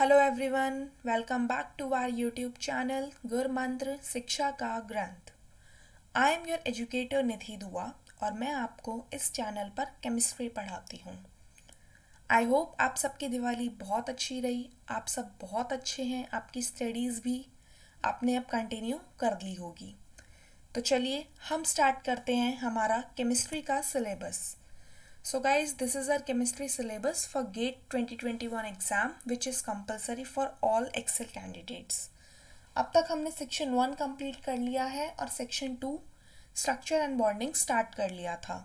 Hello everyone, welcome back to our YouTube channel Gur Mantra शिक्षा का ग्रंथ। I am your educator Nidhi Dua और मैं आपको इस चैनल पर केमिस्ट्री पढ़ाती हूँ। आई होप आप सबकी दिवाली बहुत अच्छी रही, आप सब बहुत अच्छे हैं, आपकी स्टडीज़ भी आपने अब कंटिन्यू कर ली होगी। तो चलिए हम स्टार्ट करते हैं हमारा केमिस्ट्री का syllabus. So guys, this is our chemistry syllabus for GATE 2021 exam which is compulsory for all Excel candidates. अब तक हमने सेक्शन 1 कंप्लीट कर लिया है और section 2 structure and bonding start कर लिया था।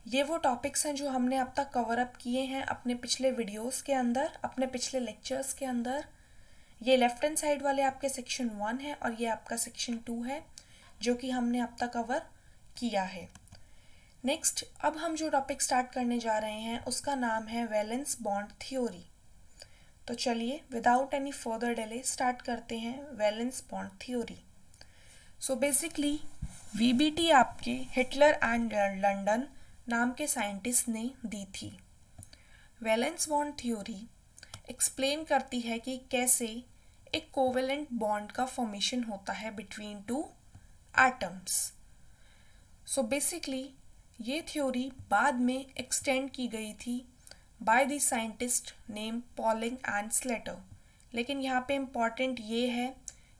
ये वो टॉपिक्स हैं जो हमने अब तक कवर अप किए हैं अपने पिछले वीडियोस के अंदर, अपने पिछले लेक्चर्स के अंदर। ये लेफ्ट हैंड साइड वाले आपके सेक्शन 1 है और ये आपका सेक्शन 2 है जो कि हमने अब तक कवर किया है। नेक्स्ट अब हम जो टॉपिक स्टार्ट करने जा रहे हैं उसका नाम है वैलेंस बॉन्ड थ्योरी। तो चलिए without any further delay start करते हैं valence bond theory. So basically VBT आपके हिटलर एंड लंडन नाम के साइंटिस्ट ने दी थी। वैलेंस बॉन्ड थ्योरी एक्सप्लेन करती है कि कैसे एक कोवेलेंट बॉन्ड का फॉर्मेशन होता है between two atoms. So basically ये थ्योरी बाद में एक्सटेंड की गई थी by the scientist name polling and Slater. लेकिन यहाँ पे इम्पॉर्टेंट ये है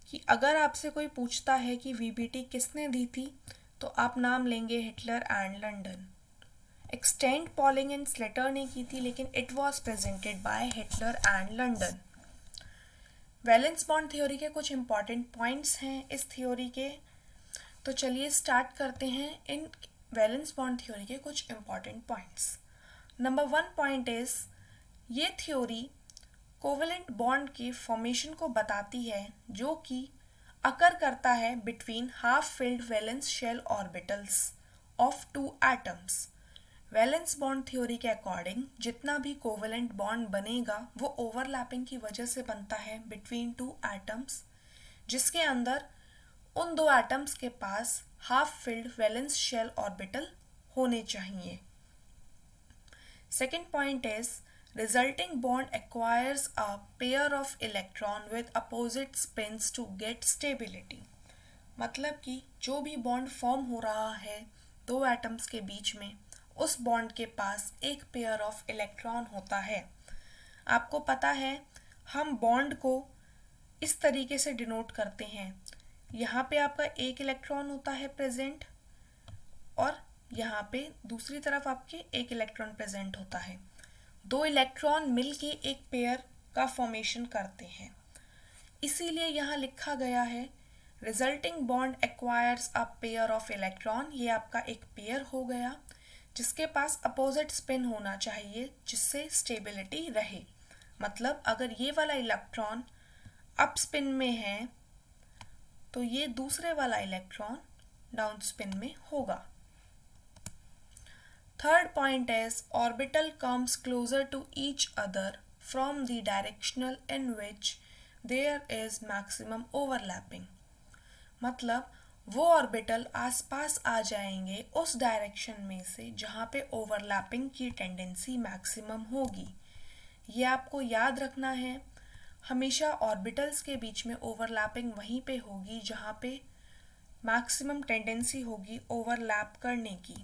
कि अगर आपसे कोई पूछता है कि वीबीटी किसने दी थी तो आप नाम लेंगे Hitler and London. Extend polling and Slater ने की थी लेकिन it was presented by Hitler and London. Valence bond theory के कुछ इम्पॉर्टेंट पॉइंट्स हैं इस थ्योरी के। तो चलिए स्टार्ट करते हैं इन वैलेंस बॉन्ड थ्योरी के कुछ important points. Number 1 point is ये थ्योरी कोवेलेंट बॉन्ड के फॉर्मेशन को बताती है जो कि अकर करता है between half filled valence shell orbitals of two atoms. Valence bond theory के अकॉर्डिंग जितना भी कोवेलेंट बॉन्ड बनेगा वो ओवरलैपिंग की वजह से बनता है बिटवीन टू एटम्स, जिसके अंदर उन दो एटम्स के पास half filled valence shell orbital होने चाहिए। Second point is resulting bond acquires a pair of electron with opposite spins to get stability. मतलब कि जो भी बॉन्ड फॉर्म हो रहा है दो एटम्स के बीच में, उस बॉन्ड के पास एक पेयर ऑफ इलेक्ट्रॉन होता है। आपको पता है हम बॉन्ड को इस तरीके से डिनोट करते हैं, यहाँ पे आपका एक इलेक्ट्रॉन होता है प्रेजेंट और यहाँ पे दूसरी तरफ आपके एक इलेक्ट्रॉन प्रेजेंट होता है। दो इलेक्ट्रॉन मिलके एक पेयर का फॉर्मेशन करते हैं, इसीलिए यहाँ लिखा गया है resulting bond acquires a pair of electron. ये आपका एक पेयर हो गया जिसके पास अपोजिट स्पिन होना चाहिए जिससे स्टेबिलिटी रहे। मतलब अगर ये वाला इलेक्ट्रॉन अप स्पिन में है तो ये दूसरे वाला इलेक्ट्रॉन डाउन स्पिन में होगा। Third point is orbital comes closer to each other from the directional in which there is maximum overlapping. मतलब वो ऑर्बिटल आसपास आ जाएंगे उस डायरेक्शन में से जहाँ पे ओवरलैपिंग की टेंडेंसी मैक्सिमम होगी। ये आपको याद रखना है, हमेशा ऑर्बिटल्स के बीच में ओवरलैपिंग वहीं पे होगी जहाँ पे मैक्सिमम टेंडेंसी होगी ओवरलैप करने की।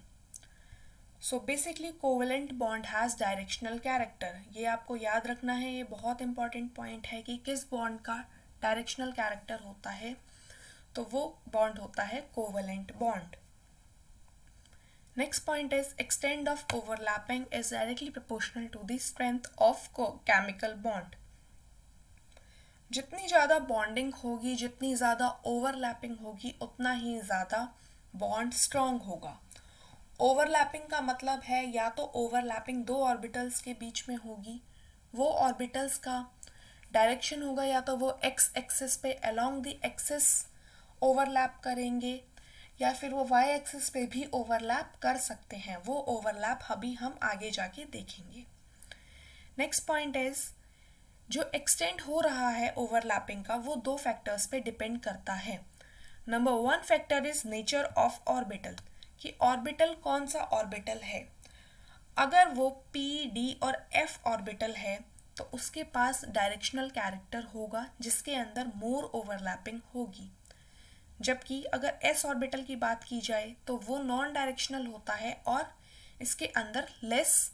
So basically covalent bond has directional character. ये आपको याद रखना है, ये बहुत इंपॉर्टेंट पॉइंट है कि किस बॉन्ड का डायरेक्शनल कैरेक्टर होता है। तो वो बॉन्ड होता है covalent bond. Next point is extend of overlapping is directly proportional to the strength of chemical bond. जितनी ज़्यादा बॉन्डिंग होगी, जितनी ज़्यादा ओवरलैपिंग होगी, उतना ही ज़्यादा बॉन्ड स्ट्रॉन्ग होगा। ओवरलैपिंग का मतलब है या तो ओवरलैपिंग दो ऑर्बिटल्स के बीच में होगी, वो ऑर्बिटल्स का डायरेक्शन होगा या तो वो एक्स एक्सिस पे अलोंग द एक्सिस ओवरलैप करेंगे या फिर वो वाई एक्सिस पे भी ओवरलैप कर सकते हैं। वो ओवरलैप अभी हम आगे जाके देखेंगे। नेक्स्ट पॉइंट इज जो एक्सटेंड हो रहा है ओवरलैपिंग का वो दो फैक्टर्स पे डिपेंड करता है। Number 1 factor is nature of orbital, कि ऑर्बिटल कौन सा ऑर्बिटल है। अगर वो पी डी और एफ ऑर्बिटल है तो उसके पास डायरेक्शनल कैरेक्टर होगा जिसके अंदर मोर ओवरलैपिंग होगी। जबकि अगर s ऑर्बिटल की बात की जाए तो वो नॉन डायरेक्शनल होता है और इसके अंदर लेस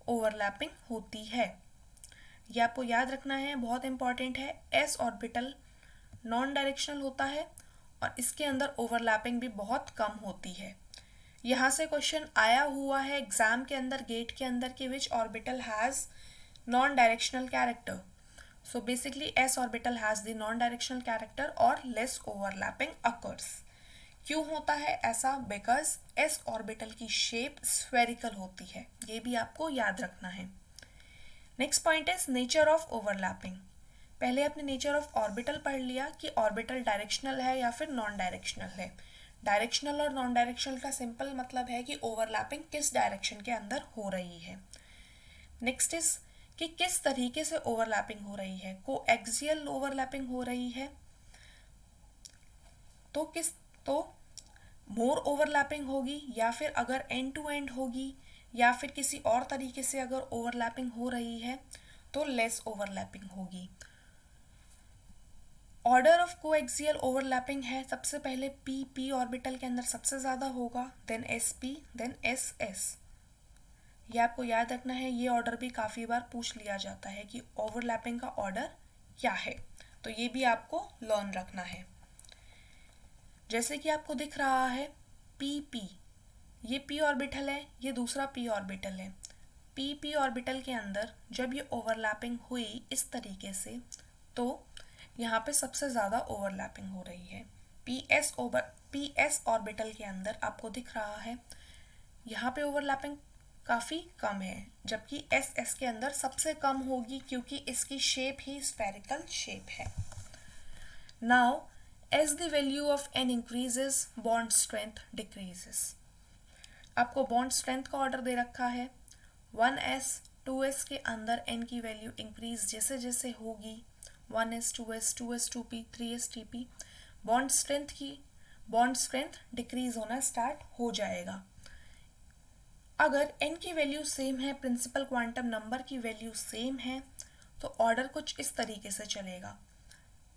ओवरलैपिंग होती है। ये आपको याद रखना है, बहुत इंपॉर्टेंट है। s ऑर्बिटल नॉन डायरेक्शनल होता है और इसके अंदर ओवरलैपिंग भी बहुत कम होती है। यहाँ से क्वेश्चन आया हुआ है एग्जाम के अंदर, गेट के अंदर, कि which orbital has non directional character. So basically s orbital has the non-directional character और less overlapping occurs। क्यों होता है ऐसा? Because s orbital की shape spherical होती है, ये भी आपको याद रखना है। Next point is nature of overlapping। पहले आपने nature of orbital पढ़ लिया कि orbital directional है या फिर non-directional है। डायरेक्शनल और नॉन डायरेक्शनल का सिंपल मतलब है कि ओवरलैपिंग किस डायरेक्शन के अंदर हो रही है। नेक्स्ट इज कि किस तरीके से ओवरलैपिंग हो रही है। कोएक्सियल ओवरलैपिंग हो रही है तो मोर ओवरलैपिंग होगी, या फिर अगर एंड टू एंड होगी, या फिर किसी और तरीके से अगर ओवरलैपिंग हो रही है तो लेस ओवरलैपिंग होगी। ऑर्डर ऑफ कोएक्सियल ओवरलैपिंग है, सबसे पहले पी ऑर्बिटल के अंदर सबसे ज़्यादा होगा, देन sp, देन ss। ये आपको याद रखना है, ये ऑर्डर भी काफ़ी बार पूछ लिया जाता है कि ओवरलैपिंग का ऑर्डर क्या है, तो ये भी आपको लर्न रखना है। जैसे कि आपको दिख रहा है p, ये p ऑर्बिटल है, ये दूसरा p ऑर्बिटल है। p ऑर्बिटल के अंदर जब ये ओवरलैपिंग हुई इस तरीके से, तो यहाँ पे सबसे ज़्यादा ओवरलैपिंग हो रही है। ps ऑर्बिटल के अंदर आपको दिख रहा है यहाँ पे ओवरलैपिंग काफ़ी कम है, जबकि ss के अंदर सबसे कम होगी क्योंकि इसकी शेप ही स्फेरिकल शेप है। Now as the value of n increases, bond strength decreases। आपको बॉन्ड स्ट्रेंथ का ऑर्डर दे रखा है। 1s 2s के अंदर n की वैल्यू इंक्रीज जैसे जैसे होगी, 1s 2s 2s 2p 3s 3p, bond strength decrease होना स्टार्ट हो जाएगा। अगर n की वैल्यू सेम है, प्रिंसिपल क्वांटम नंबर की वैल्यू सेम है, तो ऑर्डर कुछ इस तरीके से चलेगा।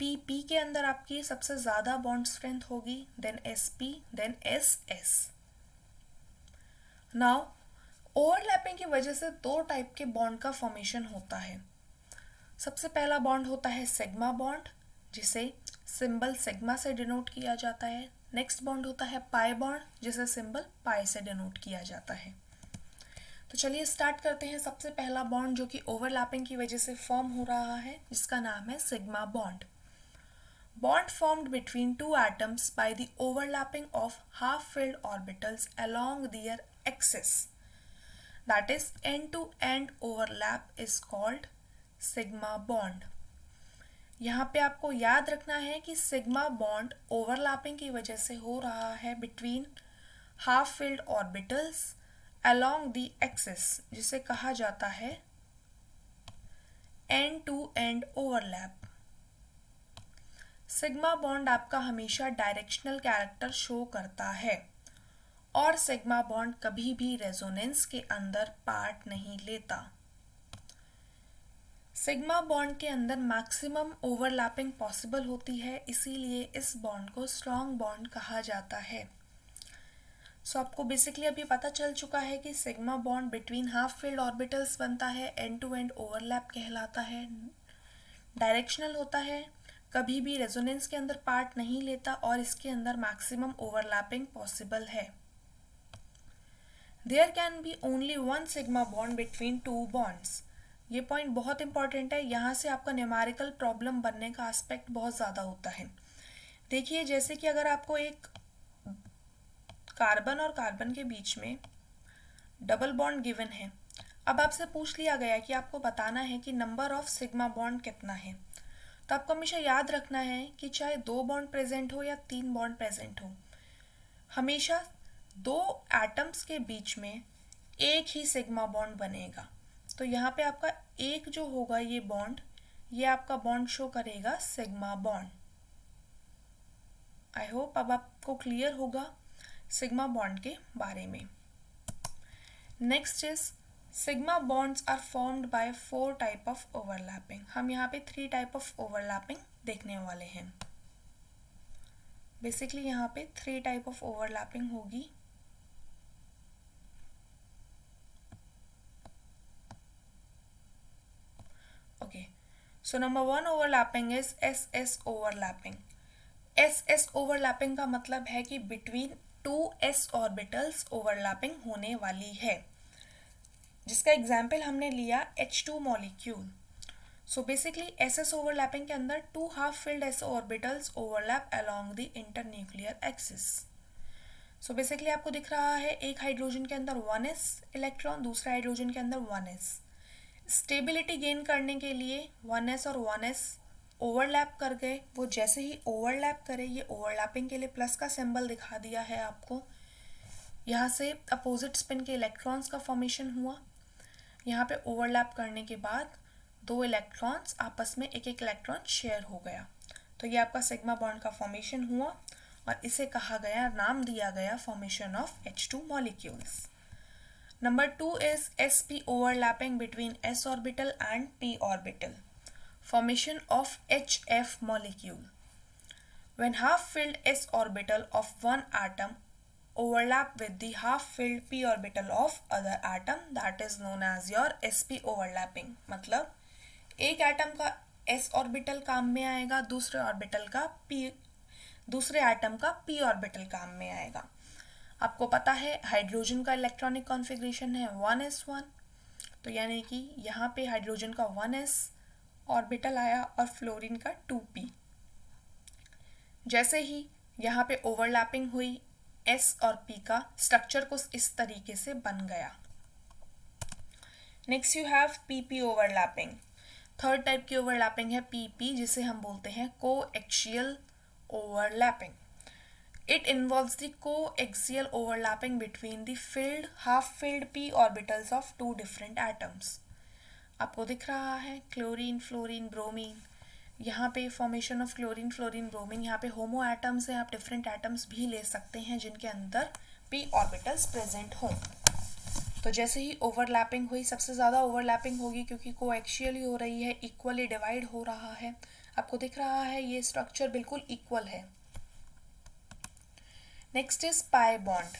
p के अंदर आपकी सबसे ज़्यादा बॉन्ड स्ट्रेंथ होगी, then sp, then ss। Now overlapping की वजह से दो टाइप के बॉन्ड का फॉर्मेशन होता है। सबसे पहला बॉन्ड होता है सिग्मा बॉन्ड, जिसे सिंबल सिग्मा से डिनोट किया जाता है। नेक्स्ट बॉन्ड होता है पाई बॉन्ड, जिसे सिंबल पाई से डिनोट किया जाता है। तो चलिए स्टार्ट करते हैं। सबसे पहला बॉन्ड जो कि ओवरलैपिंग की वजह से फॉर्म हो रहा है, जिसका नाम है sigma bond. Bond formed between two atoms by the overlapping of half-filled orbitals along their axis, that is end-to-end overlap, is called sigma bond। यहाँ पे आपको याद रखना है कि सिग्मा बॉन्ड ओवरलैपिंग की वजह से हो रहा है between half-filled orbitals along the axis, जिसे कहा जाता है end-to-end overlap। सिग्मा बॉन्ड आपका हमेशा डायरेक्शनल कैरेक्टर शो करता है और सिग्मा बॉन्ड कभी भी रेजोनेंस के अंदर पार्ट नहीं लेता। सिग्मा बॉन्ड के अंदर मैक्सिमम ओवरलैपिंग पॉसिबल होती है, इसीलिए इस बॉन्ड को स्ट्रॉन्ग बॉन्ड कहा जाता है। सो आपको बेसिकली अभी पता चल चुका है कि sigma bond between half field orbitals बनता है, एंड टू एंड ओवरलैप कहलाता है, डायरेक्शनल होता है, कभी भी रेजोनेंस के अंदर पार्ट नहीं लेता और इसके अंदर मैक्सिमम ओवरलैपिंग पॉसिबल है। There can be only one sigma bond between two bonds. ये पॉइंट बहुत इंपॉर्टेंट है, यहाँ से आपका न्यूमेरिकल प्रॉब्लम बनने का एस्पेक्ट बहुत ज़्यादा होता है। देखिए जैसे कि अगर आपको एक कार्बन और कार्बन के बीच में डबल बॉन्ड गिवन है, अब आपसे पूछ लिया गया कि आपको बताना है कि नंबर ऑफ सिग्मा बॉन्ड कितना है, तो आपको हमेशा याद रखना है कि चाहे 2 बॉन्ड प्रेजेंट हो या 3 बॉन्ड प्रेजेंट हो, हमेशा 2 एटम्स के बीच में एक ही सिग्मा बॉन्ड बनेगा। तो यहाँ पे आपका एक जो होगा ये बॉन्ड, ये आपका बॉन्ड शो करेगा सिग्मा बॉन्ड। आई होप अब आपको क्लियर होगा सिग्मा बॉन्ड के बारे में। Next is sigma bonds are formed by 4 type of overlapping. हम यहाँ पे 3 टाइप ऑफ ओवरलैपिंग देखने वाले हैं। बेसिकली यहाँ पे 3 टाइप ऑफ ओवरलैपिंग होगी। Okay, so number 1 overlapping is S overlapping. S overlapping का मतलब है कि बिटवीन 2 s ऑर्बिटल्स ओवरलैपिंग होने वाली है, जिसका एग्जाम्पल हमने लिया H2 molecule. So basically S overlapping के अंदर 2 half filled s orbitals overlap along the internuclear axis. So basically आपको दिख रहा है एक हाइड्रोजन के अंदर 1s इलेक्ट्रॉन, दूसरा हाइड्रोजन के अंदर 1s। स्टेबिलिटी गेन करने के लिए 1s और 1s ओवरलैप कर गए। वो जैसे ही ओवरलैप करे, ये ओवरलैपिंग के लिए प्लस का सिंबल दिखा दिया है आपको। यहाँ से अपोजिट स्पिन के इलेक्ट्रॉन्स का फॉर्मेशन हुआ। यहाँ पे ओवरलैप करने के बाद 2 इलेक्ट्रॉन्स आपस में एक इलेक्ट्रॉन शेयर हो गया, तो ये आपका सिग्मा बॉन्ड का फॉर्मेशन हुआ और इसे कहा गया, नाम दिया गया formation of H2 molecules. Number 2 is sp overlapping between s orbital and p orbital, formation of HF molecule. When half-filled s orbital of one atom overlap with the half-filled p orbital of other atom, that is known as your sp overlapping। मतलब एक atom का s orbital काम में आएगा, दूसरे atom का p orbital काम में आएगा। आपको पता है हाइड्रोजन का इलेक्ट्रॉनिक कॉन्फ़िगरेशन है 1s1, तो यानी कि यहाँ पे हाइड्रोजन का 1s ऑर्बिटल आया और फ्लोरीन का 2p। जैसे ही यहाँ पे ओवरलैपिंग हुई s और p का, स्ट्रक्चर कुछ इस तरीके से बन गया। Next you have pp overlapping. Third type की ओवरलैपिंग है pp, जिसे हम बोलते हैं coaxial overlapping. It involves the coaxial overlapping between the half-filled p orbitals of 2 different atoms। आपको दिख रहा है क्लोरीन, फ्लोरीन, ब्रोमीन। यहाँ पे formation of chlorine, fluorine, bromine. यहाँ पे होमो एटम्स हैं, आप डिफरेंट एटम्स भी ले सकते हैं जिनके अंदर p ऑर्बिटल्स प्रेजेंट हों। तो जैसे ही ओवरलैपिंग हुई, सबसे ज़्यादा ओवरलैपिंग होगी क्योंकि कोएक्सियली हो रही है, इक्वली डिवाइड हो रहा है। आपको दिख रहा है ये स्ट्रक्चर बिल्कुल इक्वल है। Next is pi bond.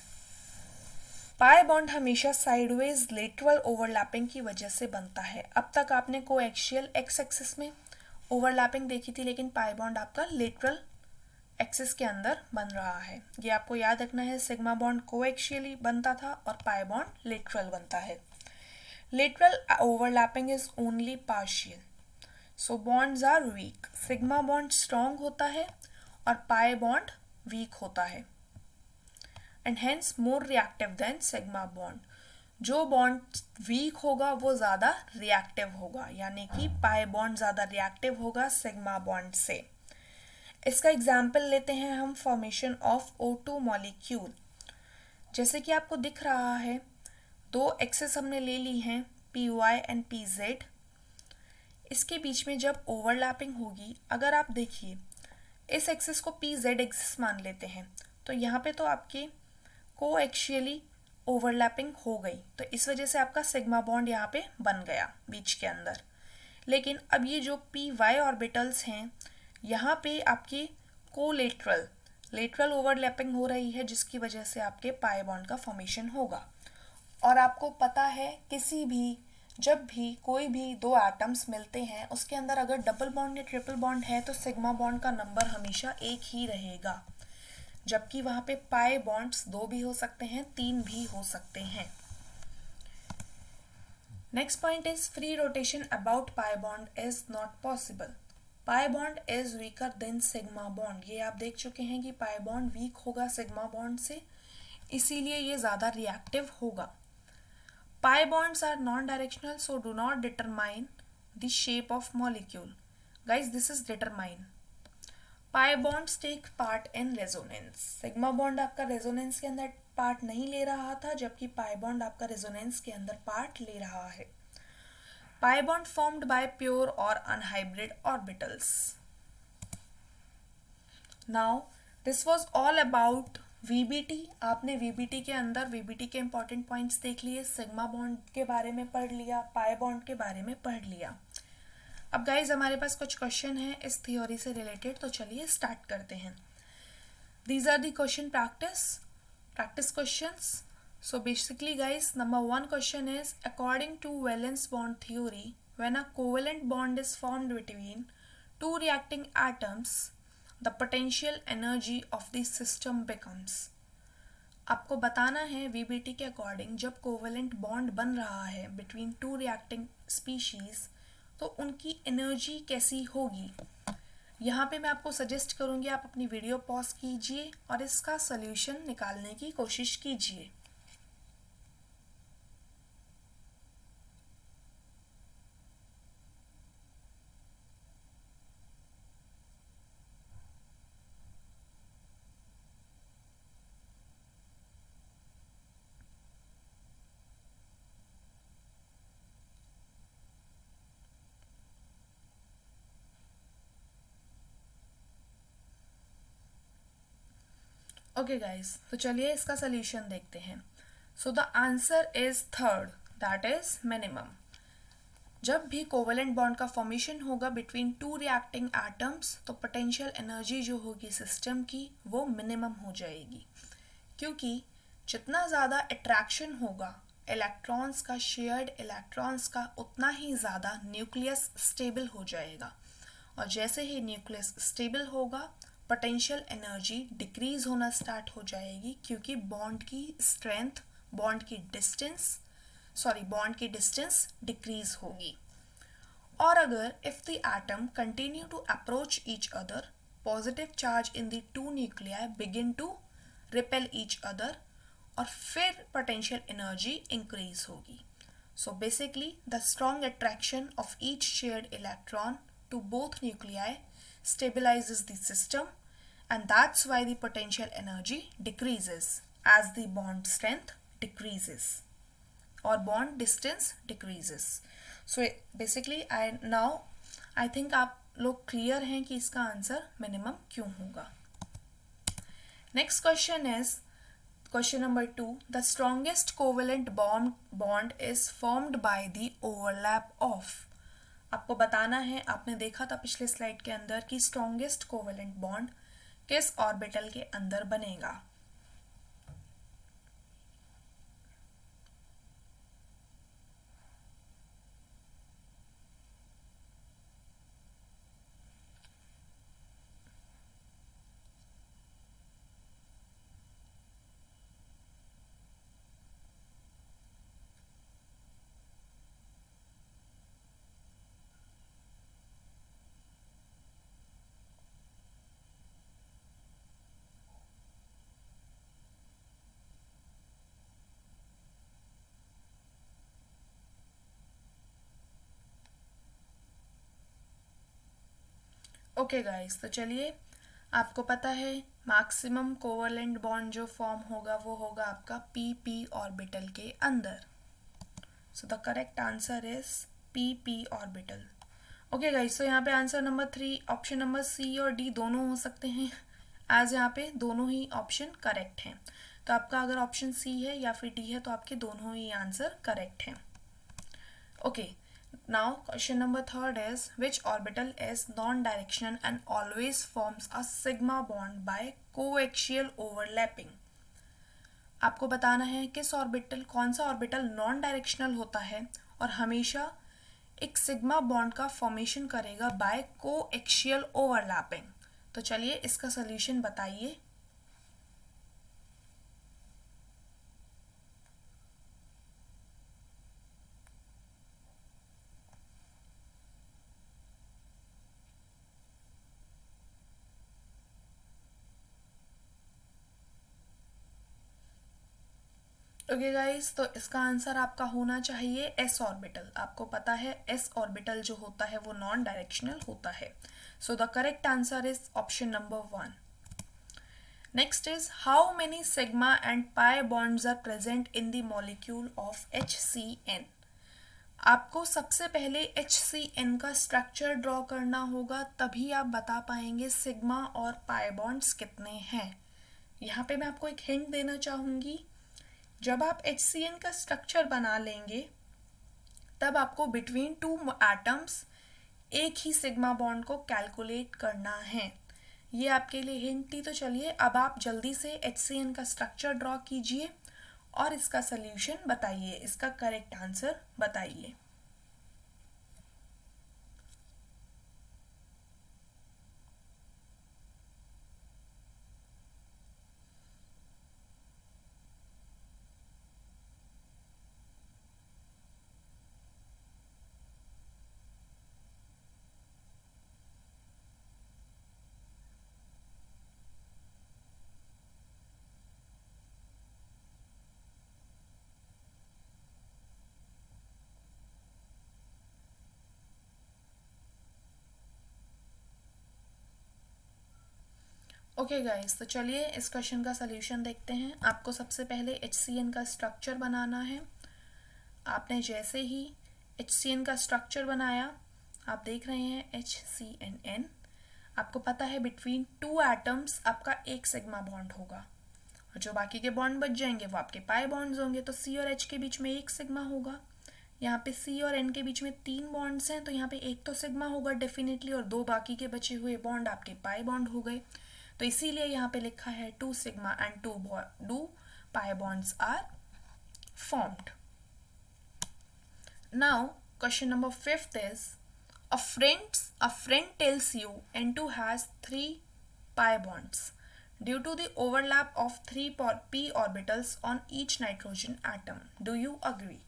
Pi bond हमेशा साइडवेज लेटरल ओवरलैपिंग की वजह से बनता है। अब तक आपने कोएक्सियल एक्स एक्सिस में ओवरलैपिंग देखी थी, लेकिन पाई बॉन्ड आपका लेटरल एक्सिस के अंदर बन रहा है। ये आपको याद रखना है, सिग्मा बॉन्ड कोएक्सियली बनता था और पाई बॉन्ड लेटरल बनता है। Lateral overlapping is only partial, so bonds are weak. Sigma bond strong होता है और पाई बॉन्ड वीक होता है, and hence more reactive than sigma bond. जो बॉन्ड वीक होगा वो ज़्यादा रिएक्टिव होगा, यानी कि पाई बॉन्ड ज़्यादा रिएक्टिव होगा सिग्मा बॉन्ड से। इसका एग्जाम्पल लेते हैं हम फॉर्मेशन ऑफ O2 मॉलिक्यूल। जैसे कि आपको दिख रहा है, 2 एक्सेस हमने ले ली हैं PY एंड PZ। इसके बीच में जब ओवरलैपिंग होगी, अगर आप देखिए इस एक्सिस को PZ एक्सिस मान लेते हैं, तो यहाँ पे तो आपके कोएक्सियली ओवरलैपिंग हो गई, तो इस वजह से आपका सिग्मा बॉन्ड यहाँ पे बन गया बीच के अंदर। लेकिन अब ये जो PY ऑर्बिटल्स हैं, यहाँ पे आपकी लेटरल ओवरलैपिंग हो रही है, जिसकी वजह से आपके पाई बॉन्ड का फॉर्मेशन होगा। और आपको पता है जब भी कोई भी 2 एटम्स मिलते हैं, उसके अंदर अगर डबल बॉन्ड या ट्रिपल बॉन्ड है तो सिग्मा बॉन्ड का नंबर हमेशा 1 ही रहेगा, जबकि वहाँ पे पाई बॉन्ड्स 2 भी हो सकते हैं, 3 भी हो सकते हैं। Next point is free rotation about pi bond is not possible. Pi bond is weaker than sigma bond. ये आप देख चुके हैं कि पाई बॉन्ड वीक होगा सिग्मा बॉन्ड से, इसीलिए ये ज़्यादा रिएक्टिव होगा। Pi bonds are non directional, so do not determine the shape of molecule. Guys, this is determine. Pi bonds take part in resonance. Sigma bond आपका resonance के अंदर part नहीं ले रहा था, जबकि पाई बॉन्ड आपका रेजोनेंस के अंदर पार्ट ले रहा है। Pi bond formed by pure or unhybrid orbitals. Now, this was all about VBT, आपने वीबीटी के अंदर वीबीटी के इंपॉर्टेंट पॉइंट्स देख लिए, सिग्मा बॉन्ड के बारे में पढ़ लिया, पाई बॉन्ड के बारे में पढ़ लिया। अब गाइज हमारे पास कुछ क्वेश्चन है इस थ्योरी से रिलेटेड, तो चलिए स्टार्ट करते हैं। These are the question practice questions. So basically guys, number one question is, according to valence bond theory, when a covalent bond is formed between two reacting atoms, the potential energy of the system becomes. आपको बताना है VBT के according जब covalent bond बन रहा है between two reacting species तो उनकी एनर्जी कैसी होगी। यहाँ पे मैं आपको सजेस्ट करूँगी आप अपनी वीडियो पॉज कीजिए और इसका सल्यूशन निकालने की कोशिश कीजिए। ओके गाइस, तो चलिए इसका सल्यूशन देखते हैं। So the answer is third, that is minimum. जब भी कोवेलेंट बॉन्ड का फॉर्मेशन होगा बिटवीन टू रिएक्टिंग एटम्स तो पोटेंशियल एनर्जी जो होगी सिस्टम की वो मिनिमम हो जाएगी, क्योंकि जितना ज़्यादा अट्रैक्शन होगा इलेक्ट्रॉन्स का, शेयर्ड इलेक्ट्रॉन्स का, उतना ही ज़्यादा न्यूक्लियस स्टेबल हो जाएगा। और जैसे ही न्यूक्लियस स्टेबल होगा पोटेंशियल एनर्जी डिक्रीज होना स्टार्ट हो जाएगी, क्योंकि बॉन्ड की स्ट्रेंथ, बॉन्ड की डिस्टेंस डिक्रीज होगी। और अगर if the atom continue to approach each other, positive charge in the two nuclei begin to repel each other, और फिर पोटेंशियल एनर्जी इंक्रीज होगी। So basically the strong attraction of each shared electron to both nuclei stabilizes the system, and that's why the potential energy decreases as the bond strength decreases or bond distance decreases. So basically I think आप लोग clear हैं कि इसका answer minimum क्यों होगा। Next question is question number 2, the strongest covalent bond is formed by the overlap of। आपको बताना है, आपने देखा था पिछले स्लाइड के अंदर कि स्ट्रॉन्गेस्ट कोवेलेंट बॉन्ड किस ऑर्बिटल के अंदर बनेगा। ओके गाइस, तो चलिए आपको पता है मैक्सिमम कोवेलेंट बॉन्ड जो फॉर्म होगा वो होगा आपका पी ऑर्बिटल के अंदर। So the correct answer is P orbital. Okay guys, तो यहाँ पे answer number 3, option number C और डी दोनों हो सकते हैं, एज यहाँ पे दोनों ही ऑप्शन करेक्ट हैं। तो आपका अगर ऑप्शन सी है या फिर डी है तो आपके दोनों ही आंसर करेक्ट हैं। Okay, now question number 3 is, which orbital is non-directional and always forms a sigma bond by coaxial overlapping। आपको बताना है किस ऑर्बिटल, कौन सा ऑर्बिटल नॉन डायरेक्शनल होता है और हमेशा एक सिग्मा बॉन्ड का फॉर्मेशन करेगा बाय कोएक्सियल ओवरलैपिंग। तो चलिए इसका सॉल्यूशन बताइए। ओके गाइस, तो इसका आंसर आपका होना चाहिए एस ऑर्बिटल। आपको पता है एस ऑर्बिटल जो होता है वो नॉन डायरेक्शनल होता है। So the correct answer is option number 1। Next is, how many sigma and pi bonds are present in the molecule of HCN। आपको सबसे पहले HCN का स्ट्रक्चर ड्रॉ करना होगा, तभी आप बता पाएंगे सिग्मा और पाई बॉन्ड्स कितने हैं। यहाँ पे मैं आपको एक हिंट देना चाहूँगी, जब आप HCN का स्ट्रक्चर बना लेंगे तब आपको बिटवीन टू एटम्स एक ही सिग्मा बॉन्ड को कैलकुलेट करना है। ये आपके लिए हिंट थी। तो चलिए अब आप जल्दी से HCN का स्ट्रक्चर ड्रॉ कीजिए और इसका सल्यूशन बताइए, इसका करेक्ट आंसर बताइए। ओके गाइस, तो चलिए इस क्वेश्चन का सल्यूशन देखते हैं। आपको सबसे पहले HCN का स्ट्रक्चर बनाना है। आपने जैसे ही HCN का स्ट्रक्चर बनाया, आप देख रहे हैं HCNN, आपको पता है बिटवीन टू एटम्स आपका एक सिग्मा बॉन्ड होगा और जो बाकी के बॉन्ड बच जाएंगे वो आपके पाई बॉन्ड्स होंगे। तो C और H के बीच में एक सिग्मा होगा। यहाँ पे C और N के बीच में 3 बॉन्ड्स हैं, तो यहाँ पे एक तो सिग्मा होगा डेफिनेटली और 2 बाकी के बचे हुए बॉन्ड आपके पाई बॉन्ड हो गए। तो इसीलिए यहाँ पे लिखा है 2 sigma and 2 pi bonds are formed. Now question number 5 is a friend tells you N2 has 3 pi bonds due to the overlap of 3 p orbitals on each nitrogen atom. Do you agree?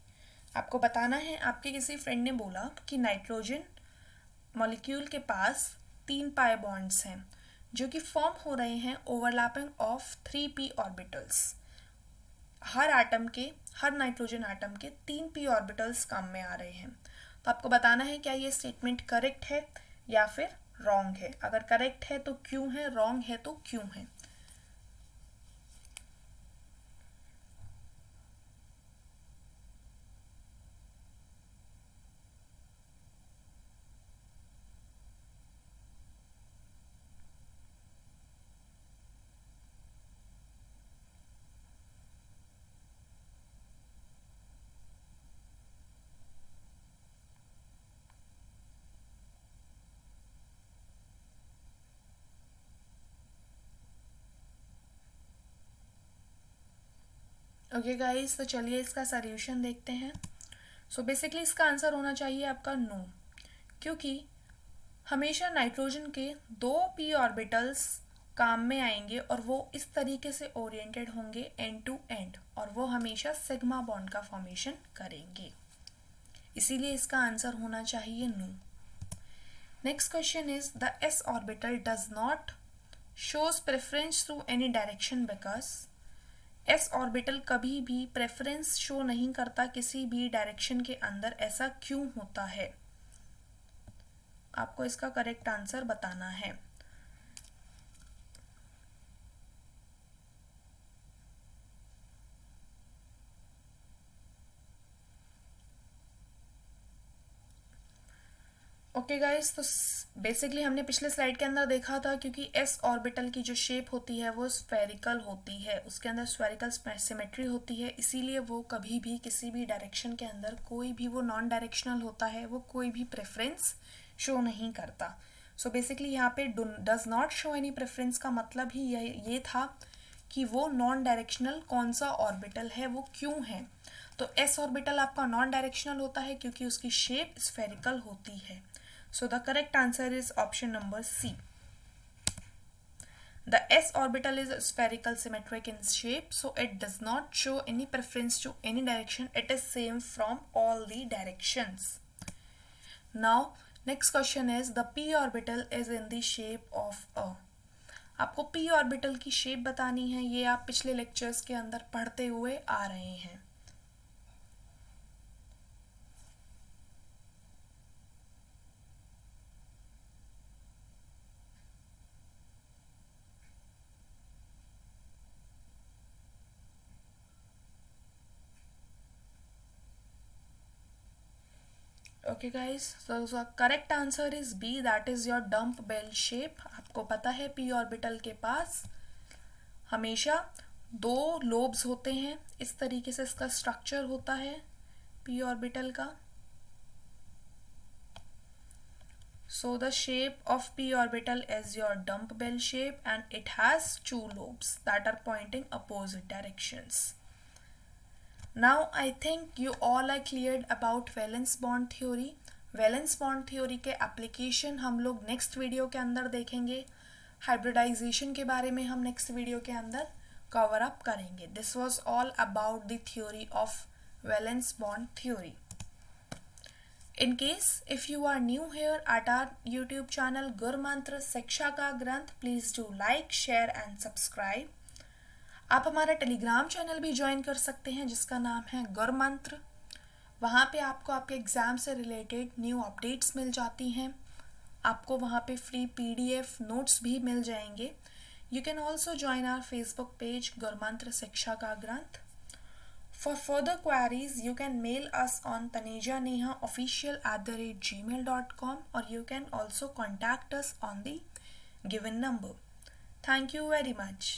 आपको बताना है, आपके किसी friend ने बोला कि nitrogen molecule के पास 3 pi bonds हैं जो कि फॉर्म हो रहे हैं overlapping of 3p orbitals. Her nitrogen atom के 3p ऑर्बिटल्स काम में आ रहे हैं। तो आपको बताना है क्या ये स्टेटमेंट करेक्ट है या फिर रॉन्ग है। अगर करेक्ट है तो क्यों है, रॉन्ग है तो क्यों है। ओके गाइस, तो चलिए इसका सॉल्यूशन देखते हैं। सो बेसिकली इसका आंसर होना चाहिए आपका नो, क्योंकि हमेशा नाइट्रोजन के 2p ऑर्बिटल्स काम में आएंगे और वो इस तरीके से ओरिएंटेड होंगे एंड टू एंड और वो हमेशा सिग्मा बॉन्ड का फॉर्मेशन करेंगे। इसीलिए इसका आंसर होना चाहिए no. Next question is the s orbital does not shows preference through any direction because s orbital कभी भी प्रेफरेंस शो नहीं करता किसी भी डायरेक्शन के अंदर, ऐसा क्यों होता है। आपको इसका करेक्ट आंसर बताना है। ओके गाइस, तो बेसिकली हमने पिछले स्लाइड के अंदर देखा था क्योंकि s ऑर्बिटल की जो शेप होती है वो स्फेरिकल होती है, उसके अंदर स्फेरिकल सिमेट्री होती है, इसीलिए वो कभी भी किसी भी डायरेक्शन के अंदर कोई भी, वो नॉन डायरेक्शनल होता है, वो कोई भी प्रेफरेंस शो नहीं करता। सो बेसिकली यहाँ पे does not show any preference का मतलब ही ये था कि वो नॉन डायरेक्शनल कौन सा ऑर्बिटल है, वो क्यों है। तो s ऑर्बिटल आपका नॉन डायरेक्शनल होता है क्योंकि उसकी शेप स्फेरिकल होती है। So the correct answer is option number C. The s orbital is spherical symmetric in shape, so it does not show any preference to any direction. It is same from all the directions. Now next question is the p orbital is in the shape of a. आपको p orbital की shape बतानी है, ये आप पिछले lectures के अंदर पढ़ते हुए आ रहे हैं। Okay guys, so correct answer is B, that is your dumbbell shape. आपको पता है p ऑर्बिटल के पास हमेशा 2 लोब्स होते हैं, इस तरीके से इसका स्ट्रक्चर होता है p ऑर्बिटल का. So the shape of p orbital is your dump bell shape and it has 2 lobes that are pointing opposite directions. Now I think you all are cleared about valence bond theory. Valence bond theory के application हम लोग next video के अंदर देखेंगे. Hybridisation के बारे में हम नेक्स्ट वीडियो के अंदर कवर अप करेंगे. This was all about the theory of valence bond theory. In case if you are new here at our YouTube channel गुरमंत्र शिक्षा का ग्रंथ, please do like, share and subscribe. आप हमारा Telegram channel भी join कर सकते हैं जिसका नाम है गुरमंत्र. वहाँ पे आपको आपके एग्ज़ाम से रिलेटेड न्यू अपडेट्स मिल जाती हैं. आपको वहाँ पे फ्री PDF नोट्स भी मिल जाएंगे. You can also join our Facebook page Gurmantra शिक्षा का ग्रंथ. For further queries, you can mail us on tanejanehaofficial@gmail.com or you can also contact us on the given number. Thank you very much.